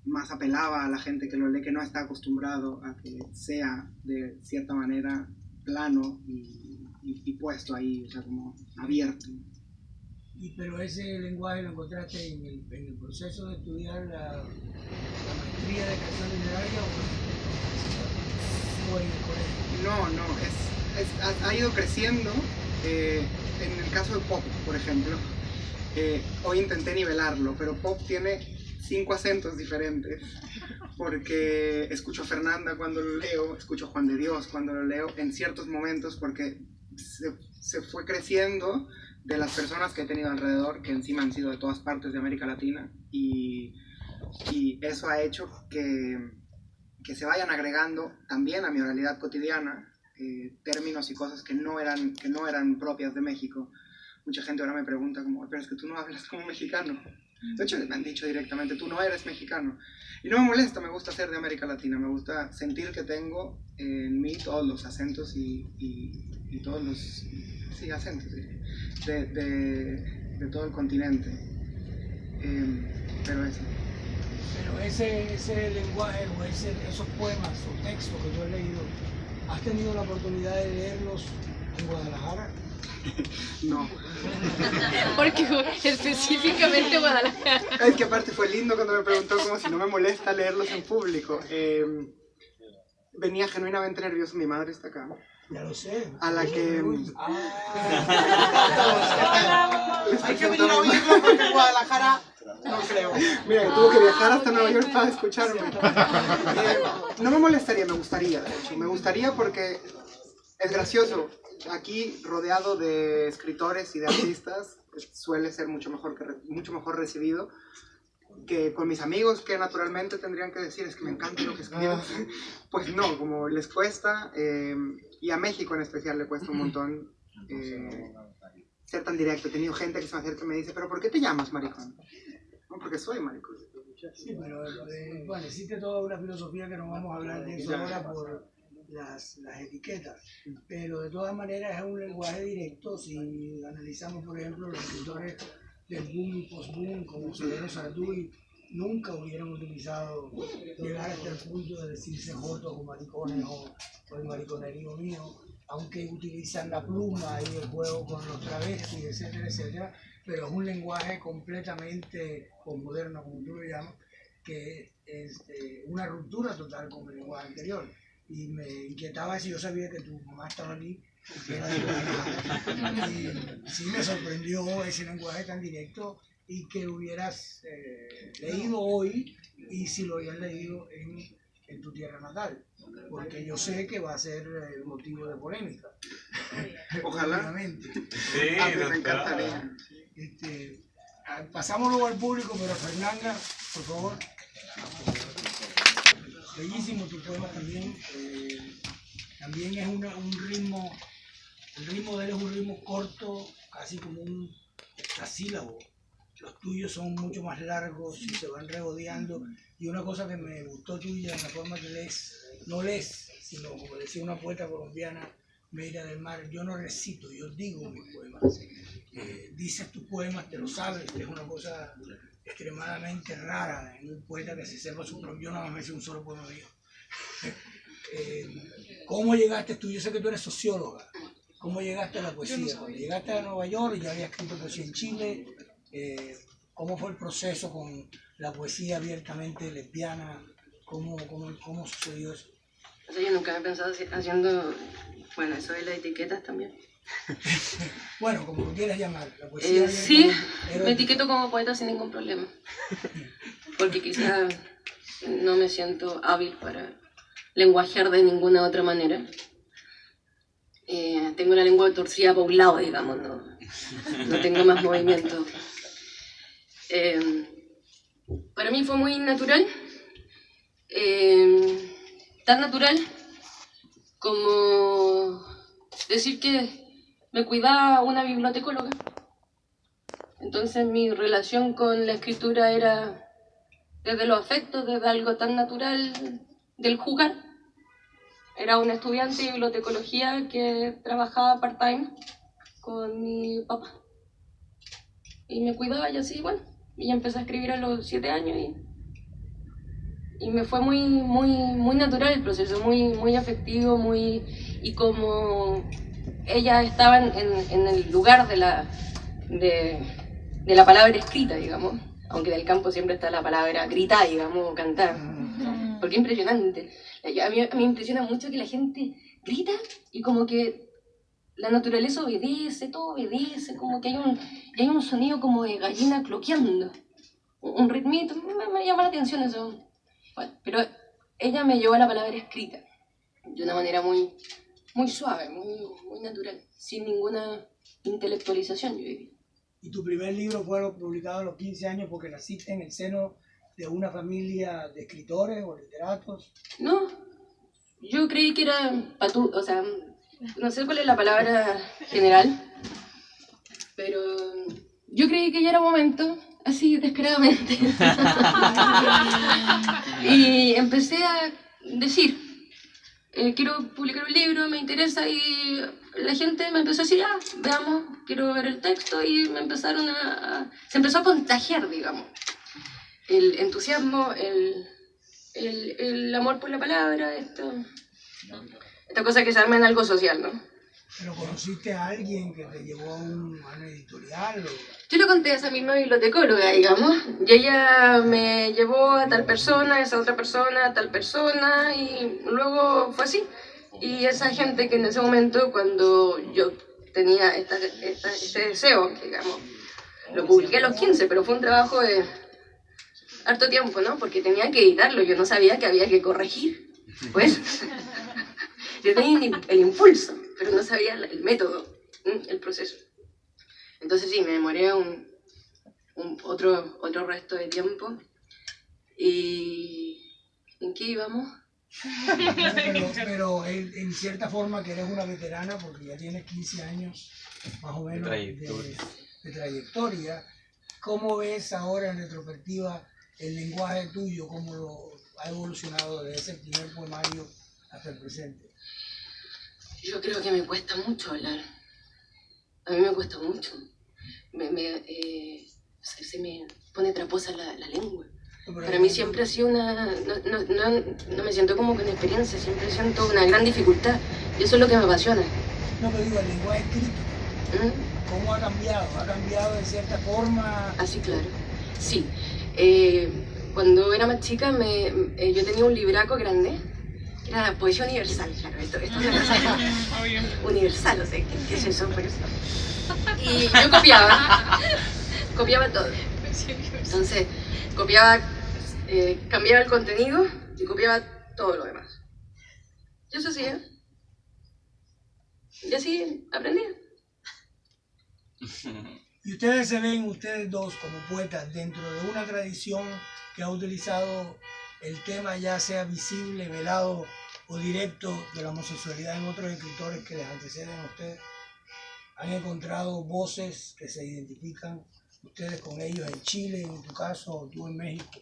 más apelaba a la gente que lo lee, que no está acostumbrado a que sea de cierta manera plano y puesto ahí, o sea, como abierto. Pero ese lenguaje lo encontraste en el proceso de estudiar la maestría de creación literaria o en el colegio. No, ha ido creciendo. En el caso de Pop, por ejemplo, hoy intenté nivelarlo, pero Pop tiene 5 acentos diferentes, porque escucho a Fernanda cuando lo leo, escucho a Juan de Dios cuando lo leo, en ciertos momentos, porque se fue creciendo de las personas que he tenido alrededor, que encima han sido de todas partes de América Latina, y eso ha hecho que se vayan agregando también a mi oralidad cotidiana términos y cosas que no eran propias de México. Mucha gente ahora me pregunta como, pero es que tú no hablas como mexicano. De hecho, me han dicho directamente, tú no eres mexicano. Y no me molesta, me gusta ser de América Latina, me gusta sentir que tengo en mí todos los acentos y todos los acentos de todo el continente. Pero eso. Pero ese lenguaje o esos poemas o textos que tú has leído, ¿has tenido la oportunidad de leerlos en Guadalajara? No. Porque específicamente Guadalajara. Es que aparte fue lindo cuando me preguntó como si no me molesta leerlos en público. Venía genuinamente nervioso, mi madre está acá. Ya lo sé. A la que... Hay que venir a oírlo porque en Guadalajara no creo. Mira, que tuvo que viajar hasta Nueva York para escucharme. No me molestaría, me gustaría, de hecho. Me gustaría porque es gracioso. Aquí, rodeado de escritores y de artistas, suele ser mucho mejor recibido que con mis amigos, que naturalmente tendrían que decir, es que me encanta lo que escribes. Pues no, como les cuesta, y a México en especial le cuesta un montón ser tan directo. He tenido gente que se me acerca y me dice, pero ¿por qué te llamas maricón? No, porque soy maricón. Sí, pero bueno, existe toda una filosofía que no vamos a hablar de eso ahora por las etiquetas, pero de todas maneras es un lenguaje directo. Si analizamos, por ejemplo, los escritores del boom y post-boom, como Severo Sarduy, nunca hubieran utilizado llegar hasta el punto de decirse jotos o maricones o el mariconerío mío, aunque utilizan la pluma y el juego con los travestis, etcétera, etcétera, pero es un lenguaje completamente posmoderno, como tú lo llamas, que es una ruptura total con el lenguaje anterior. Y me inquietaba si yo sabía que tu mamá estaba aquí. Y sí me sorprendió ese lenguaje tan directo y que hubieras leído hoy, y si lo habías leído en tu tierra natal, porque yo sé que va a ser motivo de polémica. Ojalá. Sí, me encantaría. Pasamos luego al público, pero Fernanda, por favor. Bellísimo tu poema también. También es un ritmo, el ritmo de él es un ritmo corto, casi como un hexasílabo. Los tuyos son mucho más largos y se van regodeando. Y una cosa que me gustó tuya en la forma que lees, no lees, sino como decía una poeta colombiana, Meira del Mar, yo no recito, yo digo mis poemas. Dices tus poemas, te lo sabes, es una cosa extremadamente rara en un poeta que se sepa su propio. Yo nada más me hice un solo poema mío. ¿Cómo llegaste tú? Yo sé que tú eres socióloga. ¿Cómo llegaste a la poesía? Cuando llegaste a Nueva York, ya habías escrito poesía en Chile. ¿Cómo fue el proceso con la poesía abiertamente lesbiana? ¿Cómo sucedió eso? O sea, yo nunca había pensado haciendo, bueno, eso de las etiquetas también. Bueno, como lo quieras llamar, la poesía. Sí, me etiqueto como poeta sin ningún problema. Porque quizás no me siento hábil para lenguajear de ninguna otra manera. Tengo la lengua torcida para un lado, digamos, no tengo más movimiento. Para mí fue muy natural, tan natural como decir que me cuidaba una bibliotecóloga. Entonces mi relación con la escritura era desde los afectos, desde algo tan natural del jugar. Era una estudiante de bibliotecología que trabajaba part-time con mi papá. Y me cuidaba y así, bueno. Y empecé a escribir a los 7 años y me fue muy natural el proceso, muy afectivo, y como ella estaba en el lugar de la palabra escrita, digamos, aunque en el campo siempre está la palabra gritar, digamos, o cantar, porque es impresionante. A mí me impresiona mucho que la gente grita y como que la naturaleza obedece, todo obedece, como que hay un sonido como de gallina cloqueando, un ritmito, me llama la atención eso. Bueno, pero ella me llevó a la palabra escrita, de una manera muy suave, muy natural, sin ninguna intelectualización, yo diría. Y tu primer libro fue publicado a los 15 años porque naciste en el seno de una familia de escritores o literatos. No, yo creí que era o sea, no sé cuál es la palabra general, pero yo creí que ya era momento, así descaradamente. Y empecé a decir, quiero publicar un libro, me interesa, y la gente me empezó a decir, veamos, quiero ver el texto, y me empezaron se empezó a contagiar, digamos, el entusiasmo, el amor por la palabra, esta cosa que se arma en algo social, ¿no? ¿Pero conociste a alguien que te llevó a una editorial? Yo le conté a esa misma bibliotecóloga, digamos, y ella me llevó a tal persona, esa otra persona, a tal persona, y luego fue así. Y esa gente que en ese momento, cuando yo tenía este deseo, digamos, lo publiqué a los 15, pero fue un trabajo de harto tiempo, ¿no? Porque tenía que editarlo, yo no sabía que había que corregir, pues. Yo tenía el impulso, pero no sabía el método, el proceso. Entonces sí, me demoré otro resto de tiempo. ¿Y en qué íbamos? Pero en cierta forma que eres una veterana porque ya tienes 15 años más o menos de trayectoria. ¿Cómo ves ahora en retrospectiva el lenguaje tuyo, cómo lo ha evolucionado desde ese primer poemario hasta el presente? Yo creo que me cuesta mucho hablar. A mí me cuesta mucho. Se me pone traposa la lengua. Para mí siempre ha sido no me siento como con experiencia, siempre siento una gran dificultad. Y eso es lo que me apasiona. No, pero digo, el lenguaje escrito. ¿Cómo ha cambiado? ¿Ha cambiado de cierta forma? Así, claro. Sí. Cuando era más chica, yo tenía un libraco grande. Era poesía universal, claro. Esto es una cosa universal, o sea, ¿qué es eso? Y yo copiaba todo. Entonces, cambiaba el contenido y copiaba todo lo demás. Yo eso hacía. Y así aprendía. Y ustedes se ven, ustedes dos, como poetas, dentro de una tradición que ha utilizado el tema, ya sea visible, velado o directo, de la homosexualidad en otros escritores que les anteceden a ustedes. ¿Han encontrado voces que se identifican ustedes con ellos en Chile, en tu caso, o tú en México?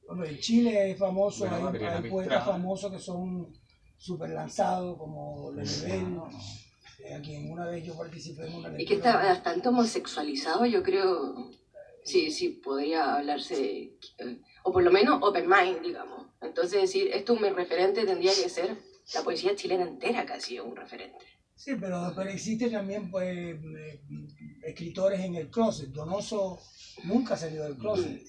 Bueno, en Chile es famoso, hay poetas famosos que son súper lanzados, como Lemebel, a quien una vez yo participé en una lectura. Y que está bastante homosexualizado, yo creo, sí podría hablarse, o por lo menos open mind, digamos. Entonces decir, esto es mi referente, tendría que ser la poesía chilena entera casi un referente. Sí, pero existen también pues, escritores en el closet. Donoso nunca salió del closet.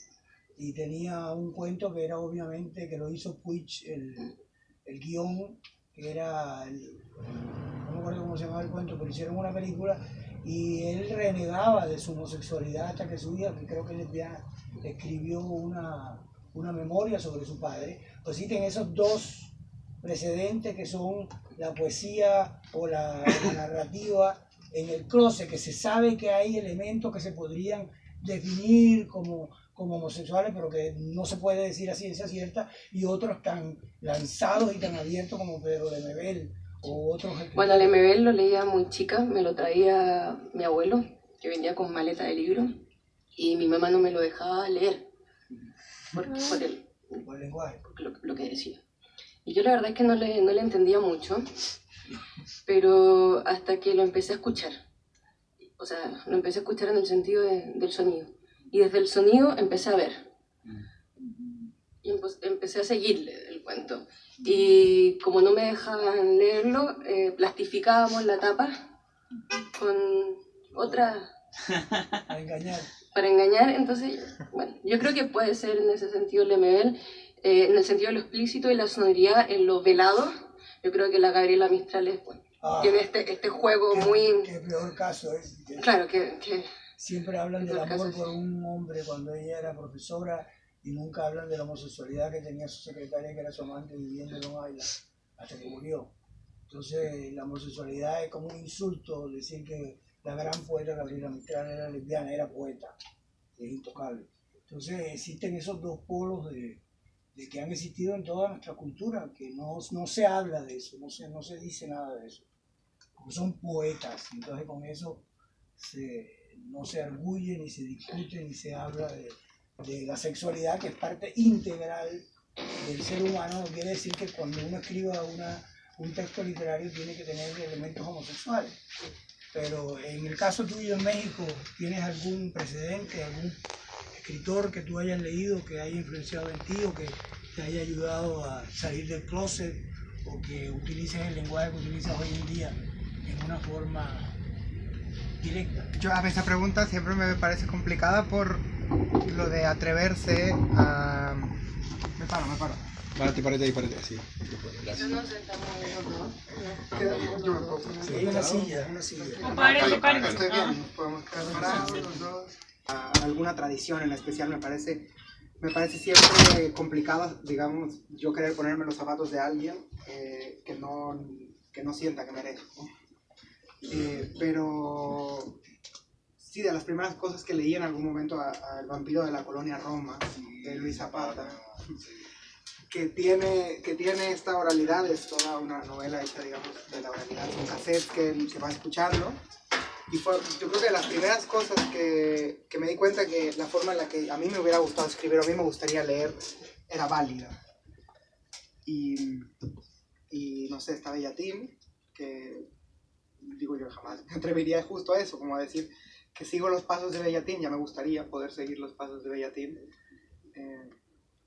Y tenía un cuento que era obviamente, que lo hizo Puig, el guión, que era, no me acuerdo cómo se llamaba el cuento, pero hicieron una película y él renegaba de su homosexualidad hasta que su hija, que creo que lesbiana, escribió una memoria sobre su padre. Pues existen esos dos precedentes que son la poesía o la narrativa en el closet, que se sabe que hay elementos que se podrían definir como homosexuales, pero que no se puede decir a ciencia cierta, y otros tan lanzados y tan abiertos como Pedro Lemebel o otros. Bueno, Lemebel lo leía muy chica, me lo traía mi abuelo, que venía con maleta de libros, y mi mamá no me lo dejaba leer por el lenguaje, lo que decía. Y yo la verdad es que no le entendía mucho, pero hasta que lo empecé a escuchar. O sea, lo empecé a escuchar en el sentido del sonido. Y desde el sonido empecé a ver. Y empecé a seguirle el cuento. Y como no me dejaban leerlo, plastificábamos la tapa con otra... Para engañar. Entonces, bueno, yo creo que puede ser en ese sentido Lemebel, en el sentido de lo explícito y la sonoridad, en lo velado. Yo creo que la Gabriela Mistral es, bueno, tiene este juego muy... Qué peor caso es. Claro, que siempre hablan del amor por un hombre cuando ella era profesora y nunca hablan de la homosexualidad que tenía su secretaria, que era su amante, viviendo en Long Island hasta que murió. Entonces la homosexualidad es como un insulto, decir que la gran poeta Gabriela Mistral era lesbiana, era poeta, es intocable. Entonces existen esos dos polos de que han existido en toda nuestra cultura, que no se habla de eso, no se dice nada de eso, porque son poetas, entonces con eso no se arguye, ni se discute, ni se habla de la sexualidad, que es parte integral del ser humano. No quiere decir que cuando uno escriba un texto literario tiene que tener elementos homosexuales. Pero en el caso tuyo en México, ¿tienes algún precedente, algún escritor que tú hayas leído que haya influenciado en ti o que te haya ayudado a salir del closet, o que utilices el lenguaje que utilizas hoy en día en una forma directa? Yo a mí esa pregunta siempre me parece complicada por lo de atreverse a... Me paro. Párate ahí, sí. yo no sé, estamos Yo me pongo. Sí, hay una silla. Estoy bien, nos podemos quedar parados los dos. Alguna tradición en especial me parece siempre complicado, digamos, yo querer ponerme los zapatos de alguien que no sienta que merezco. Pero sí, de las primeras cosas que leí en algún momento a El vampiro de la colonia Roma, de Luis Zapata, que tiene esta oralidad, es toda una novela hecha, digamos, de la oralidad, con cassettes que se va escuchando. Y yo creo que de las primeras cosas que me di cuenta que la forma en la que a mí me hubiera gustado escribir, o a mí me gustaría leer, era válida. Y no sé, está Bellatín, que digo yo jamás me atrevería justo a eso, como a decir que sigo los pasos de Bellatín, ya me gustaría poder seguir los pasos de Bellatín.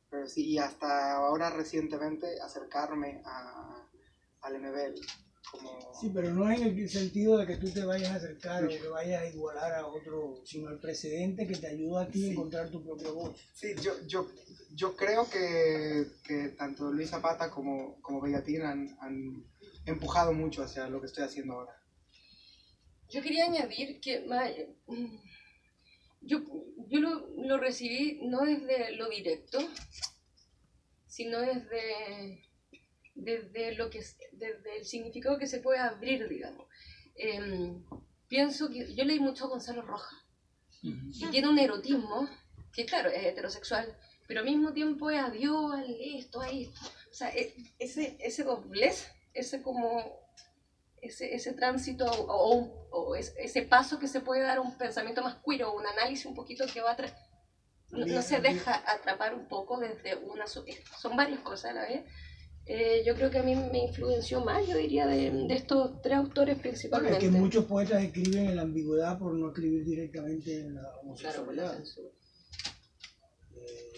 Pero sí, y hasta ahora recientemente acercarme a Lemebel. Sí, pero no en el sentido de que tú te vayas a acercar o que vayas a igualar a otro, sino el precedente que te ayuda a ti a encontrar tu propia voz. Sí, yo creo que tanto Luis Zapata como Bellatín han empujado mucho hacia lo que estoy haciendo ahora. Yo quería añadir que yo lo recibí no desde lo directo, sino desde el significado que se puede abrir, digamos. Pienso que yo leí mucho a Gonzalo Rojas y tiene un erotismo que, claro, es heterosexual, pero al mismo tiempo es adiós, esto, a esto. O sea, ese doblez, ese tránsito o ese paso que se puede dar a un pensamiento más queer o un análisis un poquito que va no se deja atrapar un poco desde son varias cosas a la vez. Yo creo que a mí me influenció más, yo diría, de estos tres autores principalmente. Es que muchos poetas escriben en la ambigüedad por no escribir directamente en la homosexualidad. Claro,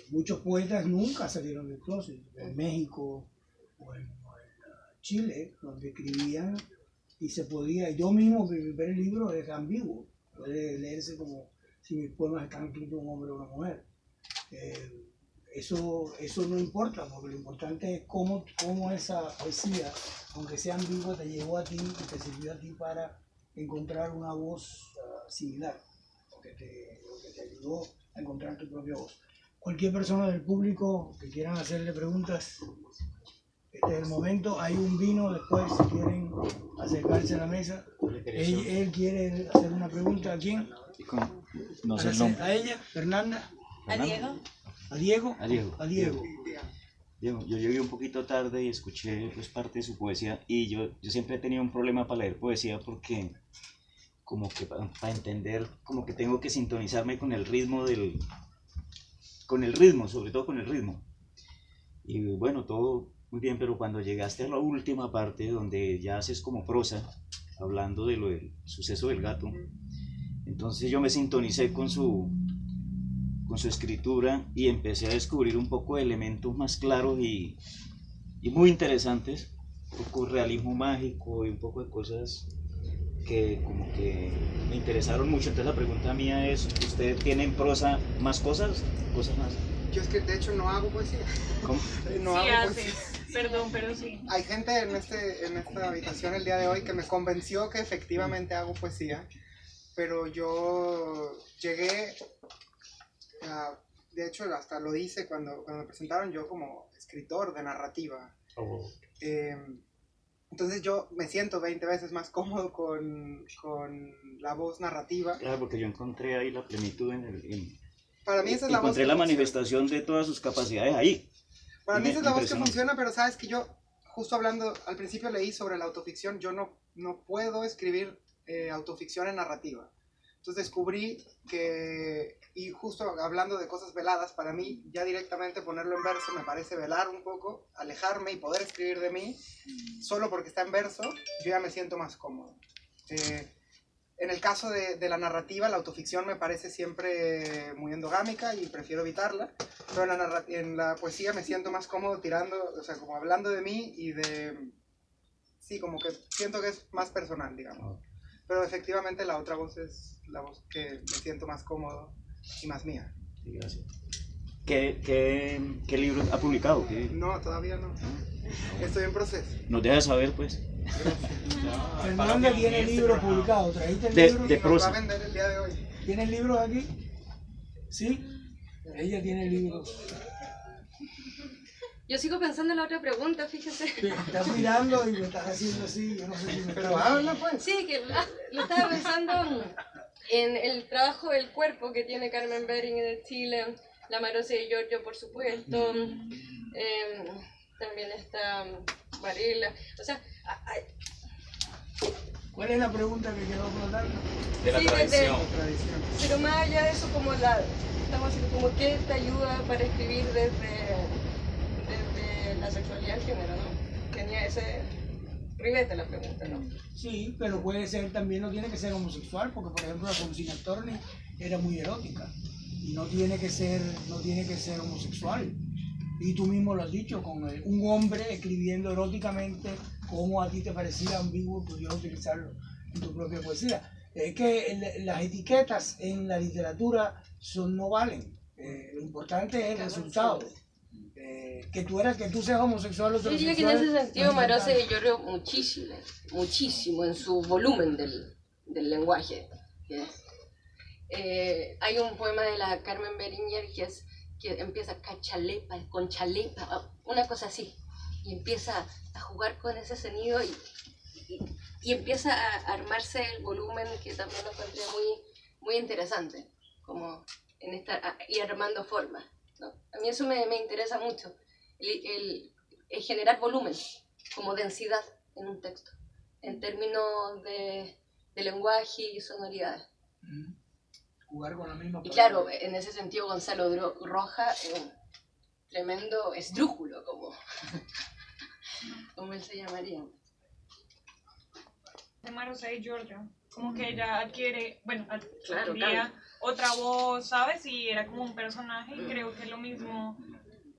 muchos poetas nunca salieron del closet, en México o en Chile, donde escribían y se podía. Yo mismo, mi primer libro es ambiguo, puede leerse como si mis poemas están escritos un hombre o una mujer. Eso no importa, porque lo importante es cómo esa poesía, aunque sea ambigua, te llegó a ti y te sirvió a ti para encontrar una voz similar, lo que te ayudó a encontrar tu propia voz. Cualquier persona del público que quieran hacerle preguntas, este es el momento. Hay un vino después, si quieren acercarse a la mesa. Él quiere hacer una pregunta. ¿A quién? No sé el nombre. ¿A ella? ¿Fernanda? ¿A Diego? ¿A Diego? A Diego. Yo llegué un poquito tarde y escuché pues parte de su poesía, y yo siempre he tenido un problema para leer poesía porque como que para entender como que tengo que sintonizarme con el ritmo sobre todo con el ritmo. Y bueno, todo muy bien, pero cuando llegaste a la última parte donde ya haces como prosa, hablando de lo del suceso del gato, entonces yo me sintonicé con su con su escritura y empecé a descubrir un poco de elementos más claros y muy interesantes, un poco de realismo mágico y un poco de cosas que como que me interesaron mucho. Entonces la pregunta mía es, ¿usted tiene en prosa más cosas más? Yo es que de hecho no hago poesía. ¿Cómo? No Sí hago haces, poesía. perdón, pero sí. Hay gente en esta habitación el día de hoy que me convenció que efectivamente hago poesía, pero yo llegué, de hecho hasta lo hice cuando me presentaron yo como escritor de narrativa. Entonces yo me siento 20 veces más cómodo con la voz narrativa. Claro, porque yo encontré ahí la plenitud Para mí esa es la voz encontré que la funciona. manifestación de todas sus capacidades ahí. Para mí esa es la voz que Impresionante. funciona, pero sabes que yo, justo hablando, al principio leí sobre la autoficción, yo no puedo escribir autoficción en narrativa. Entonces descubrí que, y justo hablando de cosas veladas, para mí ya directamente ponerlo en verso me parece velar un poco, alejarme y poder escribir de mí, solo porque está en verso, yo ya me siento más cómodo. En el caso de la narrativa, la autoficción me parece siempre muy endogámica y prefiero evitarla, pero en la poesía me siento más cómodo tirando, o sea, como hablando de mí y de... Sí, como que siento que es más personal, digamos. Pero efectivamente la otra voz es la voz que me siento más cómodo y más mía. Sí, gracias. ¿Qué libro ha publicado? No, todavía no. Estoy en proceso. Nos deja saber, pues. Fernanda tiene libros publicados. ¿Trajiste el De- libro? de- Nos va prosa. a vender el día de hoy. ¿Tienes libros aquí? ¿Sí? Ella tiene libros. Yo sigo pensando en la otra pregunta, fíjese. Estás mirando y me estás haciendo así. Yo no sé si me Pero habla pues. Sí, que lo estaba pensando en el trabajo del cuerpo que tiene Carmen Bering de Chile, la Marosa de Giorgio, por supuesto, también está Varela, o sea, ¿Cuál es la pregunta que quedó flotando? De la sí, tradición. Tradición. pero más allá de eso, como estamos haciendo, como qué te ayuda para escribir desde la sexualidad y el género, ¿no? Tenía ese ribete la pregunta, ¿no? Sí, pero puede ser también, no tiene que ser homosexual, porque por ejemplo la Consina Torni era muy erótica y no tiene que ser homosexual. Y tú mismo lo has dicho, con un hombre escribiendo eróticamente, como a ti te parecía ambiguo, pudieras utilizarlo en tu propia poesía. Es que las etiquetas en la literatura no valen. Lo importante es el resultado. Que tú seas homosexual o Yo diría que en ese heterosexual, sentido no es Marosa importante. yo creo muchísimo en su volumen del lenguaje. Hay un poema de la Carmen Beringer que empieza con chalepa, una cosa así, y empieza a jugar con ese sonido y empieza a armarse el volumen, que también lo encontré muy interesante, como ir armando formas, ¿no? A mí eso me interesa mucho, el generar volumen, como densidad en un texto, en términos de lenguaje y sonoridades. Jugar con la misma Y palabra. claro, en ese sentido Gonzalo Roja es un tremendo esdrújulo, como él se llamaría. De Marosa y Giorgio, como que ella adquiere, bueno, Claro, adquiría claro. otra voz, ¿sabes? Y era como un personaje, y creo que lo mismo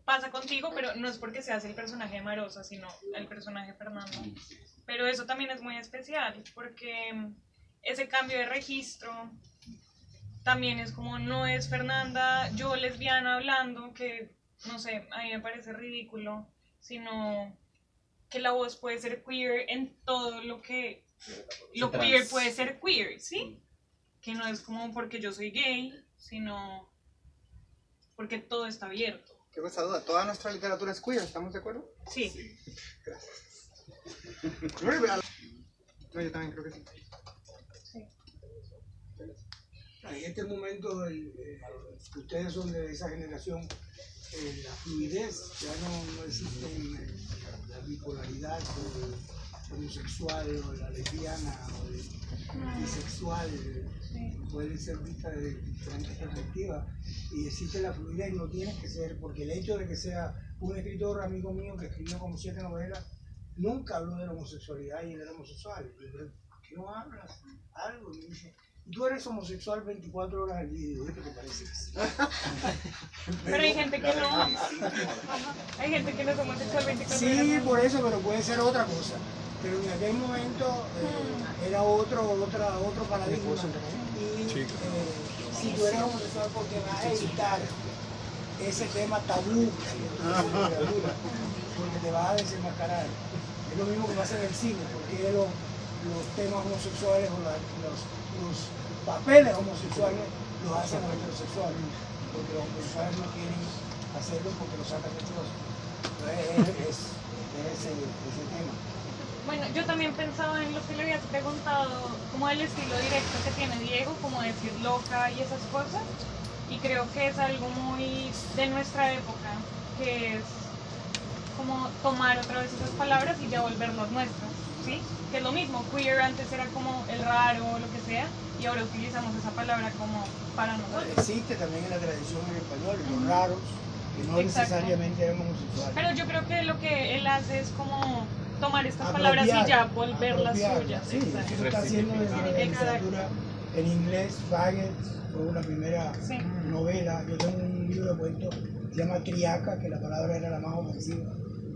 pasa contigo, pero no es porque seas el personaje de Marosa, sino el personaje Fernando. Pero eso también es muy especial, porque ese cambio de registro también es como, no es Fernanda, yo lesbiana hablando, que no sé, a mí me parece ridículo, sino que la voz puede ser queer en todo lo que lo queer puede ser queer, ¿sí? Que no es como porque yo soy gay, sino porque todo está abierto. Tengo esa duda. Toda nuestra literatura es queer, ¿estamos de acuerdo? Sí. Gracias. No, yo también creo que sí. En este momento, que ustedes son de esa generación, la fluidez, ya no existe la bipolaridad homosexual o la lesbiana o el bisexual, puede ser vista desde diferentes perspectivas y existe la fluidez, no tienes que ser, porque el hecho de que sea un escritor amigo mío que escribió como 7 novelas, nunca habló de la homosexualidad y él era homosexual. Y yo, ¿por qué no hablas algo? Y me dice, Tú eres homosexual 24 horas al día, ¿qué te parece? Pero hay gente que no. Ajá. Hay gente que no es homosexual 24 horas. Sí, por eso, pero puede ser otra cosa. Pero en aquel momento era otro paradigma. Y si tú eres homosexual, porque vas a evitar ese tema tabú de la literatura, porque te vas a desenmascarar. Es lo mismo que pasa en el cine, porque los temas homosexuales o los papeles homosexuales los hacen los heterosexuales, porque los homosexuales no quieren hacerlo porque lo sacan de closet. Es ese tema. Bueno, yo también pensaba en lo que le habías preguntado, como el estilo directo que tiene Diego, como decir loca y esas cosas, y creo que es algo muy de nuestra época, que es como tomar otra vez esas palabras y ya volverlas nuestras, ¿sí? Que es lo mismo, queer antes era como el raro o lo que sea, y ahora utilizamos esa palabra como para nosotros. Existe también en la tradición en español, los raros, que no necesariamente eran homosexuales. Pero yo creo que lo que él hace es como tomar estas palabras y ya volverlas suyas. Sí, eso se está haciendo desde la literatura en inglés. Faggot fue una primera novela. Yo tengo un libro de cuentos que se llama Triaca, que la palabra era la más ofensiva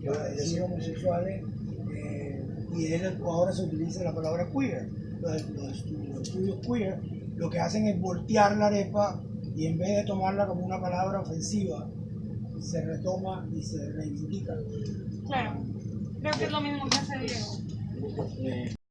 para decir homosexuales, y ahora se utiliza la palabra queer. Los estudios queer lo que hacen es voltear la arepa y en vez de tomarla como una palabra ofensiva, se retoma y se reivindica. Claro, creo que es lo mismo que hace Diego.